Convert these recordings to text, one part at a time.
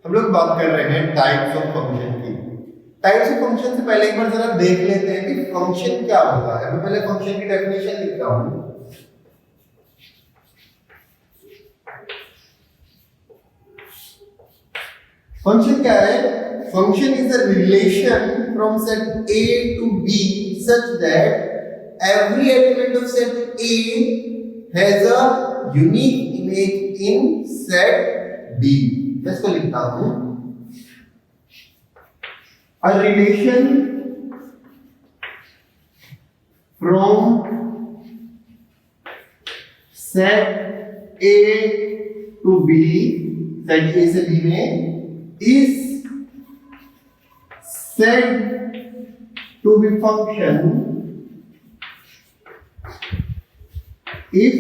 हम लोग बात कर रहे हैं टाइप्स ऑफ फंक्शन की। टाइप्स ऑफ फंक्शन से पहले एक बार जरा देख लेते हैं कि फंक्शन क्या होता है। मैं पहले फंक्शन की डेफिनेशन लिखता हूं। फंक्शन क्या है? Function is a relation from set A to B such that every element of set A has a unique image in set B। मैं इसको लिखता हूं, a relation from set A to B, set A से B में is said to be function if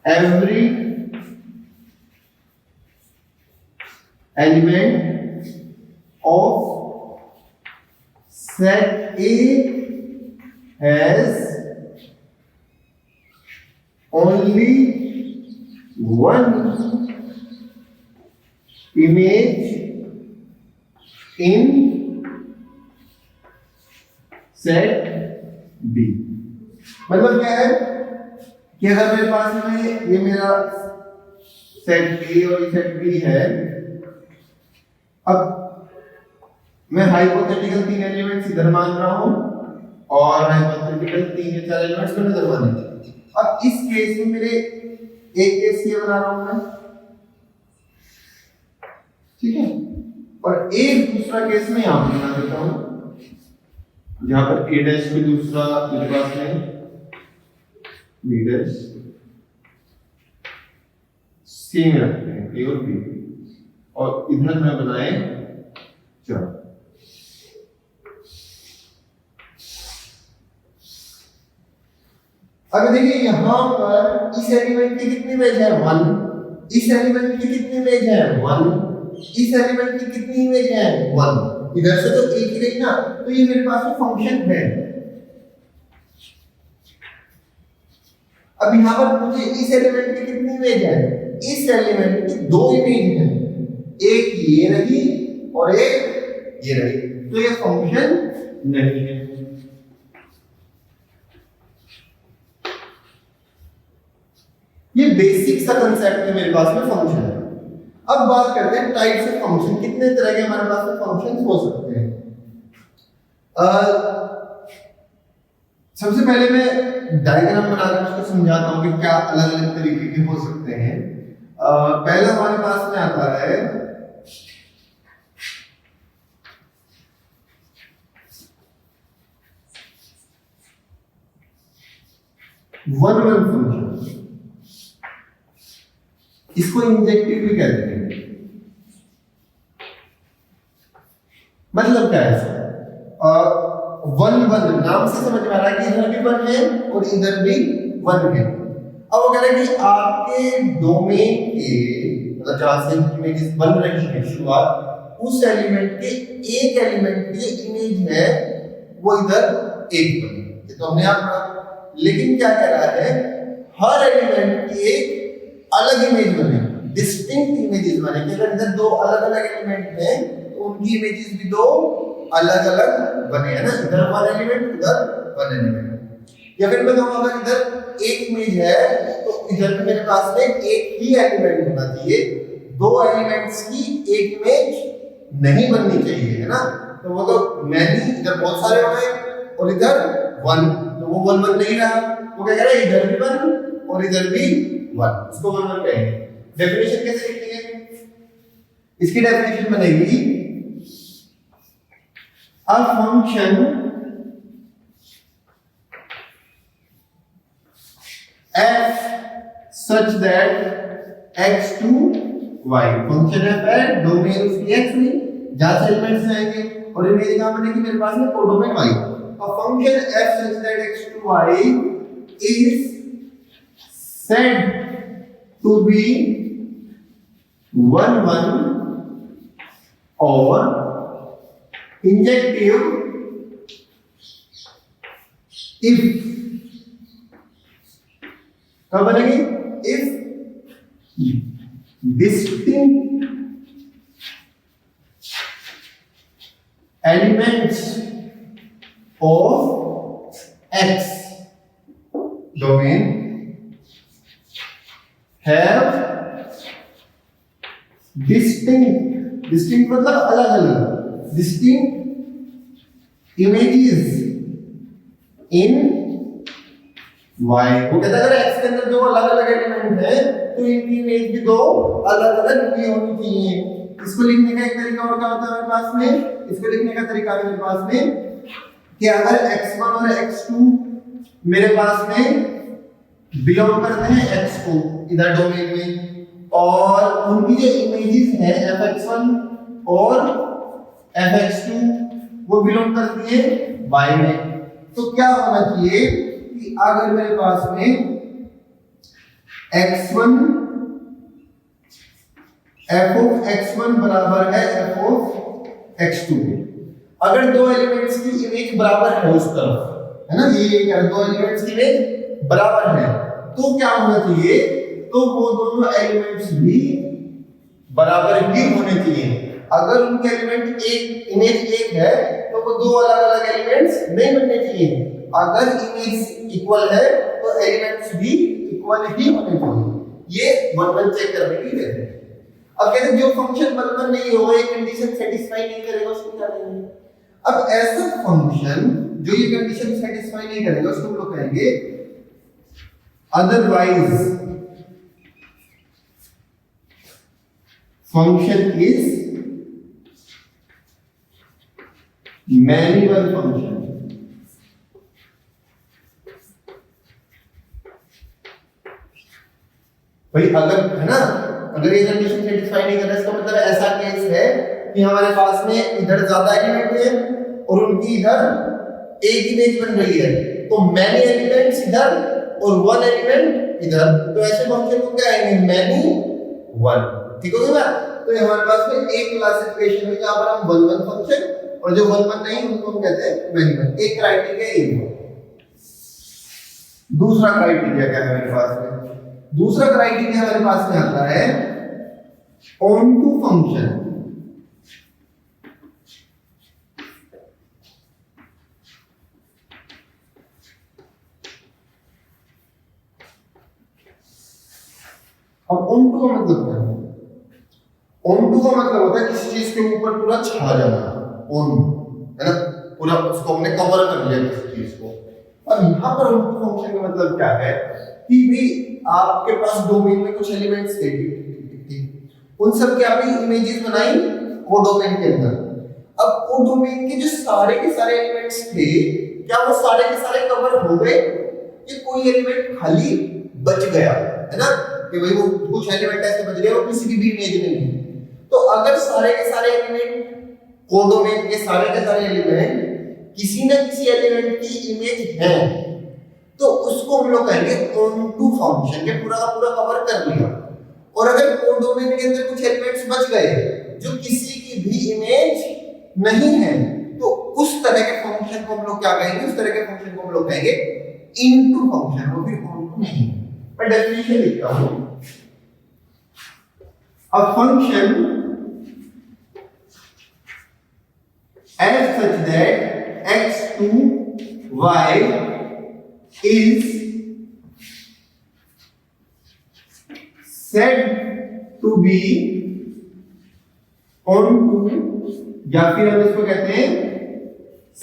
every element of set A has only one image in set B। मतलब क्या है कि अगर मेरे पास में ये मेरा सेट A और ये सेट B है, अब मैं हाइपोथेटिकल 3 एलिमेंट्स इधर मान रहा हूं और हाइपोथेटिकल 3 या 4 एलिमेंट्स को इधर मानेंगे। अब इस केस में मेरे एक केस ये बना रहा हूं मैं, ठीक है, और एक दूसरा केस में यहां पर बना देता हूं जहां पर A डैश भी दूसरा मेरे पास में B डैश सेम रखते हैं A और B, और इधर में बनाए 4। अब देखिए यहां पर इस एलिमेंट की कितनी इमेज है 1, इस एलिमेंट की कितनी इमेज है 1, इस एलिमेंट की कितनी इमेज है 1। इधर से तो एक ही रही ना, तो ये मेरे पास में फंक्शन है। अब यहां पर मुझे इस एलिमेंट की कितनी इमेज है, इस एलिमेंट की 2 इमेज है, एक ये रही और एक ये रही, तो ये फंक्शन नहीं है। ये बेसिक सा कंसेप्ट है मेरे पास में फंक्शन है। अब बात करते हैं टाइप्स ऑफ फंक्शन। कितने तरह के हमारे पास में फंक्शंस हो सकते हैं? सबसे पहले मैं डायग्राम बनाकर उसको समझाता हूं कि क्या अलग अलग तरीके के हो सकते हैं। पहला हमारे पास में आता है वन वन फंक्शन, इसको इंजेक्टिव भी कहते हैं। मतलब क्या है? वन वन नाम से समझ में आ रहा है कि इधर भी वन है और इधर भी वन है। अब वो कह रहे हैं कि आपके डोमेन के मतलब जहां से इमेजेस बन रही है शुरुआत, उस एलिमेंट के एक एलिमेंट की इमेज है वो इधर एक बनी, ये तो हमने यहाँ पढ़ा। लेकिन क्या कह रहा है, हर एलिमेंट की एक अलग इमेज बने, डिस्टिंक्ट इमेजेस बने। कि अगर इधर 2 अलग अलग एलिमेंट हैं तो उनकी इमेजेस भी 2 अलग अलग बने, है ना, इधर 1 एलिमेंट उधर 1 एलिमेंट। या फिर मैं कहूं अगर इधर एक इमेज है तो इधर भी मेरे पास में एक ही एलिमेंट होना चाहिए, 2 एलिमेंट्स की एक इमेज नहीं बननी चाहिए, है ना। तो वो तो मैनी इधर बहुत सारे हो गए और इधर 1, तो वो 1 1 नहीं रहा। वो क्या कह रहा है, इधर भी 1 और इधर भी 1, इसको 1 1 कहेंगे। डेफिनेशन कैसे लिखेंगे? इसकी डेफिनेशन बनेगी a function f such that x to y, function f है, डोमेन उसकी x में जहां से एलिमेंट्स आएंगे और इमेज कहां बनेगी मेरे पास में codomain y। a function f such that x to y is said to be 1 1 or injective if, कब बनेगी? if distinct elements of x domain have distinct मतलब अलग अलग, डिस्टिंक्ट इमेजेस इन वाई। वो कहता है अगर एक्स के अंदर दो अलग अलग एलिमेंट है तो इनकी इमेज भी दो अलग अलग भी होनी चाहिए। इसको लिखने का एक तरीका और क्या होता है मेरे पास में, इसको लिखने का तरीका मेरे पास में कि अगर x1 और x2 मेरे पास में बिलोंग करते हैं x को इधर डोमेन में, और उनकी जो इमेजेस है fx1 और fx2 वो बिलोंग करती है y में, तो क्या होना चाहिए कि अगर मेरे पास में x1 f of x1 बराबर है f of x2, अगर दो एलिमेंट्स की इमेज बराबर है उस तरफ, है ना, ये क्या दो एलिमेंट्स की इमेज बराबर है, तो क्या होना चाहिए, तो वो दोनों एलिमेंट्स भी बराबर ही होने चाहिए। अगर उनके एलिमेंट एक इमेज एक है तो वो दो अलग अलग एलिमेंट्स नहीं बनने चाहिए। अगर इमेज इक्वल है तो एलिमेंट्स भी इक्वल ही होने चाहिए। ये 1-1 चेक करने की है। अब कहते हैं जो फंक्शन 1-1 नहीं होगा, ये कंडीशन सेटिस्फाई नहीं करेगा, उसको क्या करेंगे। अब ऐसा फंक्शन जो ये कंडीशन सेटिस्फाई नहीं करेगा उसको हम लोग कहेंगे otherwise function is manual function. भाई अगर है ना, अगर ये कंडीशन सेटिस्फाई नहीं कर रहा, इसका मतलब ऐसा केस है कि हमारे पास में इधर ज्यादा एलिमेंट है और उनकी इधर एक इमेज बन रही है, तो मैनी एलिमेंट्स इधर और वन एलिमेंट इधर, तो ऐसे फंक्शन को क्या कहेंगे, मैनी वन। ठीक हो गया। तो ये हमारे पास में एक क्लासिफिकेशन है जहां पर हम 1-1 फंक्शन और जो 1-1 नहीं उनको हम कहते हैं मैनी वन। एक क्राइटेरिया ये है। दूसरा क्राइटेरिया क्या है मेरे पास में, दूसरा क्राइटेरिया हमारे पास में आता है ऑन टू फंक्शन। अब ऑन टू का मतलब क्या है, ऑन टू का मतलब होता है किसी चीज के ऊपर पूरा छा जाना, ऑन, है ना, पूरा उसको हमने कवर कर लिया किसी चीज को। अब यहां पर ऑन टू फंक्शन का मतलब क्या है कि भी आपके पास डोमेन में कुछ एलिमेंट्स थे, उन सब की आपने इमेजेस बनाई वो डोमेन के अंदर। अब वो डोमेन के जो सारे के सारे एलिमेंट्स थे, क्या वो सारे के सारे कवर हो गए कि कोई एलिमेंट खाली बच गया, है ना, कि भाई वो कुछ एलिमेंट ऐसे बच गए वो किसी की भी इमेज नहीं है। तो अगर सारे के सारे एलिमेंट को डोमेन के सारे एलिमेंट किसी न किसी एलिमेंट की इमेज है, तो उसको हम लोग कहेंगे ऑन टू फंक्शन के पूरा का पूरा कवर कर लिया। और अगर कोड डोमेन के अंदर कुछ एलिमेंट्स बच गए जो किसी की भी इमेज नहीं है, तो उस तरह के फंक्शन को हम लोग क्या कहेंगे, उस तरह के फंक्शन को हम लोग कहेंगे इनटू फंक्शन, वो भी ऑन टू नहीं। मैं डेफिनेशन लिखता हूं, a function as such that x to y is said to be on to, या फिर हम इसको कहते हैं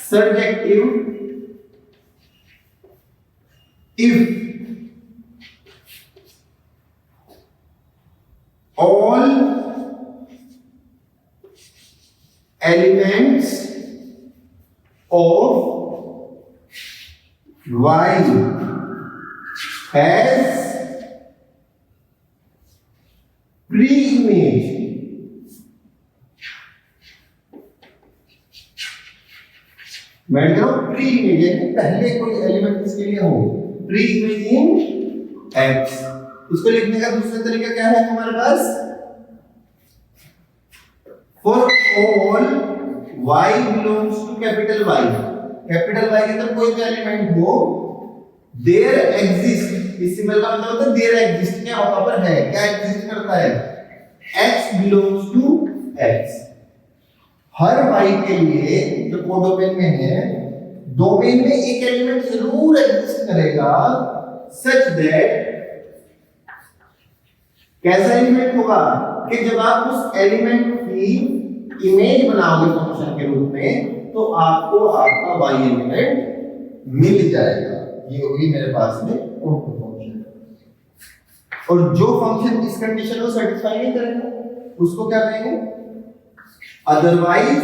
surjective if all elements of y has pre-image मैं कह रहा हूं प्री इमेज, यानी पहले कोई एलिमेंट इसके लिए हो, प्री इमेज इन x। इसको लिखने का दूसरा तरीका क्या है हमारे पास, for all y belongs to capital Y, capital Y के अंदर कोई भी एलिमेंट हो, देयर एग्जिस्ट, इस सिंबल का मतलब होता है देयर एग्जिस्ट, क्या वहां पर है, क्या एग्जिस्ट करता है, x बिलोंग्स टू x। हर y के लिए जो कोडोमेन में है, डोमेन में एक एलिमेंट जरूर एग्जिस्ट करेगा सच दैट, कैसा एलिमेंट होगा कि जब आप उस एलिमेंट की इमेज बनाओगे फंक्शन के रूप में तो आपको आपका y एलिमेंट मिल जाएगा। ये होगी मेरे पास में ऑनटू फंक्शन। और जो फंक्शन इस कंडीशन को सेटिस्फाई नहीं करेगा उसको क्या कहेंगे? Otherwise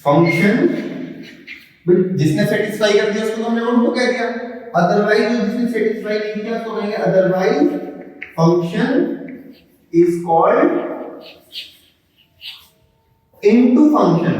function. जिसने सेटिस्फाई कर दिया उसको हमने ऑनटू कह दिया। अदरवाइज जिसने सेटिस्फाई नहीं किया तो कहेंगे otherwise function is called into function.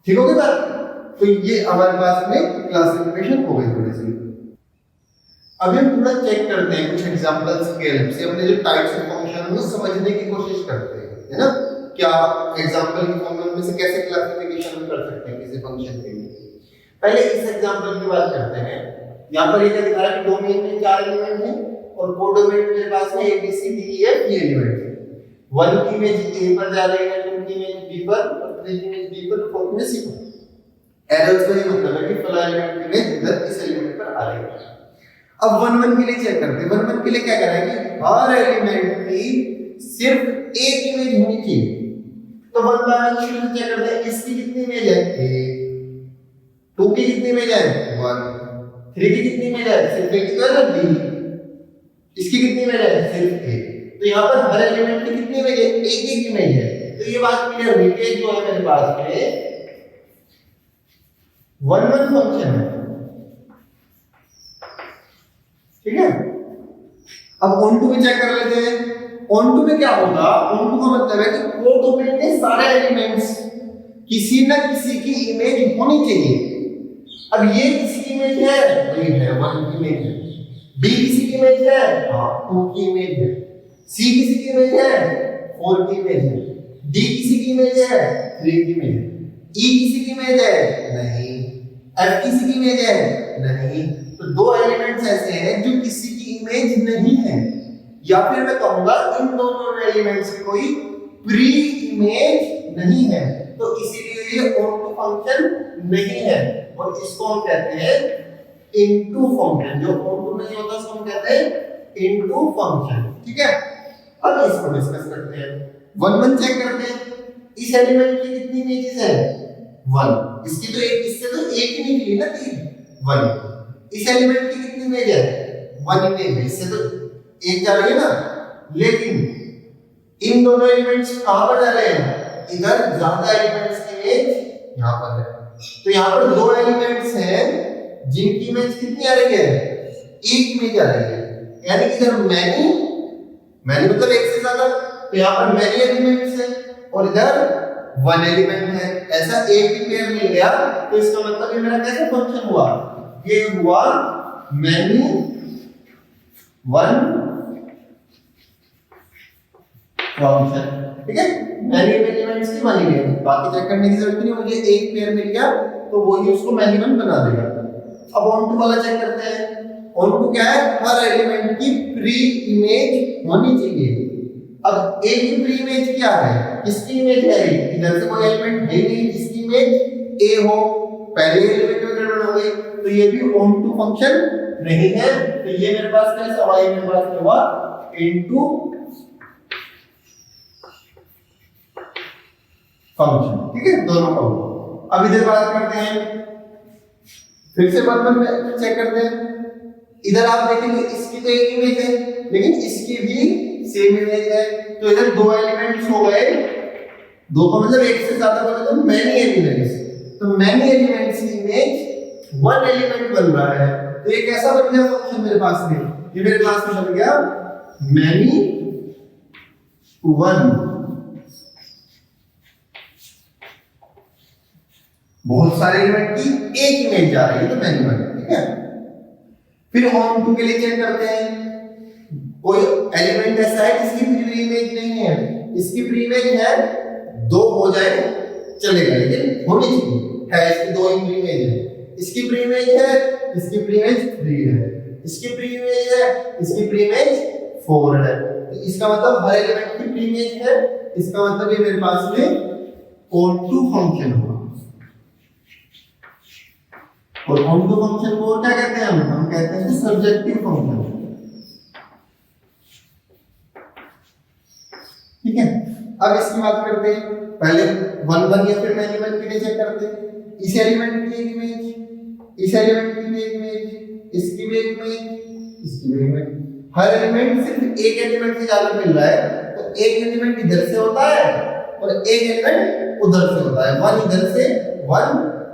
ठीक हो गई बात? तो ये हमारे पास में क्लासिफिकेशन हो गई थोड़ी सी। अभी हम थोड़ा चेक करते हैं कुछ एग्जांपल्स के हेल्प से अपने जो टाइप्स ऑफ फंक्शन को समझने की कोशिश करते हैं, है ना? क्या एग्जांपल की फॉर्म में से कैसे क्लासिफिकेशन कर सकते हैं किसी फंक्शन के लिए। पहले इस एग्जांपल की बात करते हैं। यहां पर ये क्या दिखा रहा है कि डोमेन में 4 एलिमेंट हैं और कोडोमेन में मेरे पास में a b c d e f ये एलिमेंट है। 1 की इमेज a पर जा रही है, 2 की इमेज b पर, और 3 की इमेज b पर, 4 की इमेज c पर। एरर्स का ये मतलब है कि फला एलिमेंट की इमेज इधर इस एलिमेंट पर आ रही है। अब 1 1 के लिए चेक करते हैं। 1 1 के लिए क्या करेंगे? हर एलिमेंट की सिर्फ एक इमेज होनी चाहिए। तो 1 बाय 1 शुरू से चेक करते हैं। इसकी कितनी इमेज है? a। 2 की कितनी इमेज है? 1। 3 की कितनी इमेज है? सिर्फ एक तो है b। इसकी कितनी इमेज है? सिर्फ a। तो यहां पर हर एलिमेंट की कितनी इमेज है? एक एक इमेज है। तो ये बात क्लियर हुई कि जो है मेरे पास में 1 1 फंक्शन है। ठीक है? अब ऑन टू में चेक कर लेते हैं। ऑन टू में क्या होगा? ऑन टू का मतलब है कि कोडोमेन के सारे एलिमेंट्स किसी न किसी की इमेज होनी चाहिए। अब ये किसी की इमेज है? वही है, 1 की इमेज है। b किसी की इमेज है? हां, 2 की इमेज है। c किसी की इमेज है? 4 की इमेज है। d किसी की इमेज है? 3 की इमेज है। e किसी की इमेज है? नहीं। f किसी की इमेज है? नहीं। तो दो एलिमेंट्स ऐसे हैं जो किसी की इमेज नहीं है, या फिर मैं कहूंगा इन दोनों एलिमेंट्स की कोई प्री इमेज नहीं है। तो इसीलिए ये ऑनटू फंक्शन नहीं है और इसको हम कहते हैं इनटू फंक्शन। जो ऑनटू नहीं होता उसको हम कहते हैं इनटू फंक्शन। ठीक है? अब इसको डिस्कस करते हैं। 1 1 चेक करते हैं। इस एलिमेंट की कितनी इमेजेस है? 1। इसकी तो एक, इससे तो एक ही निकली ना, 3 1। इस एलिमेंट की कितनी इमेज है? 1 इमेज है। इससे तो एक जा रही है ना। लेकिन इन दोनों एलिमेंट्स कहां पर जा रहे हैं? इधर ज्यादा एलिमेंट्स की इमेज यहां पर है। तो यहां पर दो एलिमेंट्स हैं जिनकी इमेज कितनी आ रही है? एक इमेज आ रही है। यानी कि इधर मैनी मतलब एक से ज्यादा, तो यहां पर मैनी एलिमेंट्स हैं और इधर 1 एलिमेंट है। ऐसा एक भी पेयर मिल गया तो इसका मतलब ये मेरा कैसा फंक्शन हुआ? ये हुआ मैनी 1 फंक्शन। ठीक है? मैनी एलिमेंट्स की 1 इमेज, बाकी चेक करने की जरूरत नहीं। मुझे एक पेयर मिल गया तो वही उसको मैनी 1 बना देगा। अब ऑनटू वाला चेक करते हैं। ऑनटू क्या है? हर एलिमेंट की प्री इमेज होनी चाहिए। अब एक की प्री इमेज क्या है? किसकी इमेज है? इधर से कोई एलिमेंट है नहीं जिसकी इमेज a हो। पहले एलिमेंट में गड़बड़ हो गई तो ये भी ऑनटू फंक्शन नहीं है। तो ये मेरे पास कैसा हुआ? मेरे पास हुआ इनटू फंक्शन। ठीक है? दोनों का हुआ। अब इधर बात करते हैं, फिर से 1 1 में चेक करते हैं। इधर आप देखेंगे इसकी तो एक इमेज है लेकिन इसकी भी सेम इमेज है। तो इधर दो एलिमेंट्स हो गए। दो का मतलब एक से ज्यादा बोले तो मैनी एलिमेंट्स। तो मैनी एलिमेंट्स की इमेज 1 एलिमेंट बन रहा है। तो ये कैसा बन गया फंक्शन मेरे पास में? ये मेरे पास में बन गया मैनी 1। बहुत सारे एलिमेंट की एक इमेज जा रही है तो मैनी 1। ठीक है? फिर ऑनटू के लिए चेक करते हैं। कोई एलिमेंट ऐसा है जिसकी प्री इमेज नहीं है। इसकी प्री इमेज है 2 हो जाए चलेगा, लेकिन होनी चाहिए। है इसकी दो प्रीइमेज है, इसकी प्रीइमेज है, इसकी प्रीइमेज 3 है, इसकी प्रीइमेज है, इसकी प्रीइमेज 4 है। तो इसका मतलब हर एलिमेंट की प्रीइमेज है, इसका मतलब ये मेरे पास में onto फंक्शन होगा। और onto फंक्शन को क्या कहते हैं हम कहते हैं सब्जेक्टिव फंक्शन। ठीक है, अब इसकी बात करते हैं। पहले 1 1 या फिर एलिमेंट के लिए चेक करते हैं। इस एलिमेंट की एक इमेज, इस एलिमेंट की भी एक इमेज, इसकी भी एक इमेज, इसकी भी इमेज। हर एलिमेंट सिर्फ एक एलिमेंट से ज्यादा मिल रहा है, तो एक एलिमेंट इधर से होता है और एक एलिमेंट उधर से होता है। 1 इधर से 1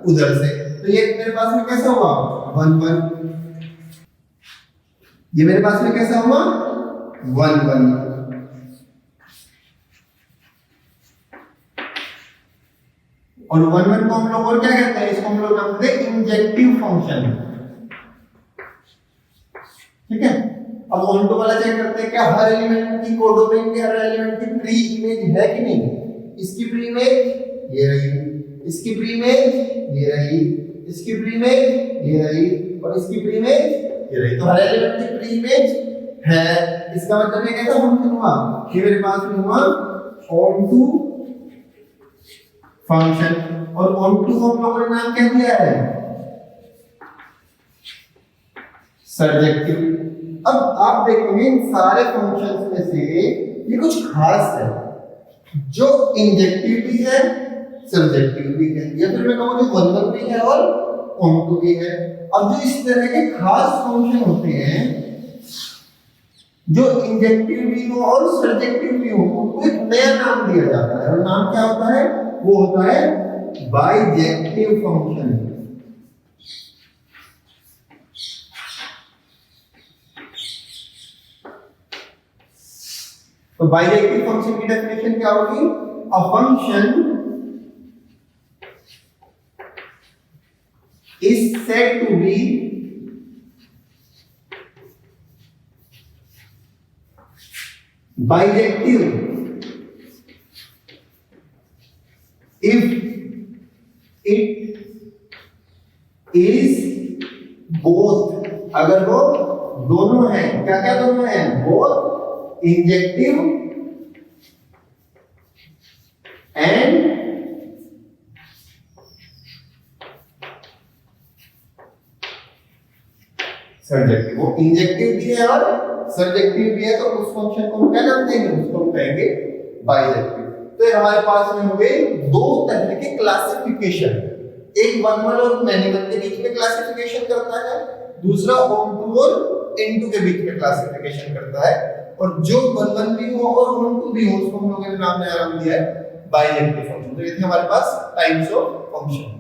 उधर से। तो ये मेरे पास में कैसा हुआ 1 1, ये मेरे पास में कैसा हुआ 1 1। और 1 1 को हम लोग और क्या कहते हैं, इसको हम लोग नाम देते हैं इंजेक्टिव फंक्शन। ठीक है, अब onto वाला चेक करते हैं क्या हर एलिमेंट की कोडोमेन के हर एलिमेंट की प्री इमेज है कि नहीं। इसकी प्री इमेज ये रही, इसकी प्री इमेज ये रही, इसकी प्री इमेज ये रही और इसकी प्री इमेज ये रही। तो हर एलिमेंट की प्री इमेज है। इसका मतलब ये कैसा फंक्शन हुआ कि मेरे पास में हुआ onto फंक्शन। और onto को हम लोगों ने नाम क्या दिया है सर्जेक्टिव। अब आप देखेंगे इन सारे फंक्शंस में से ये कुछ खास है, जो इंजेक्टिव भी है सब्जेक्टिव भी है, या फिर मैं कहूँ 1 1 भी है और onto भी है। अब जो इस तरह के खास फंक्शन होते हैं जो इंजेक्टिव भी हो और सब्जेक्टिव भी हो, उनको एक नया नाम दिया जाता है और नाम क्या होता है, वो होता है बाइजेक्टिव फंक्शन। तो बाइजेक्टिव फंक्शन की डेफिनेशन क्या होगी, a function is said to be bijective if it is both, अगर वो दोनों हैं, क्या क्या दोनों हैं, both इंजेक्टिव एंड सब्जेक्टिव। वो इंजेक्टिव भी है और सब्जेक्टिव भी है, तो उस फंक्शन को हम क्या नाम देंगे, उसको हम कहेंगे बाइजेक्टिव। तो हमारे पास में हो गए दो तरह के क्लासिफिकेशन, एक 1 1 और many 1 के बीच में क्लासिफिकेशन करता है, दूसरा onto और into के बीच में क्लासिफिकेशन करता है। और जो 1 1 भी हो और onto भी हो, उसको हम लोगों ने नाम दिया है बाइजेक्टिव फंक्शन। तो ये थे हमारे पास टाइप्स ऑफ फंक्शन।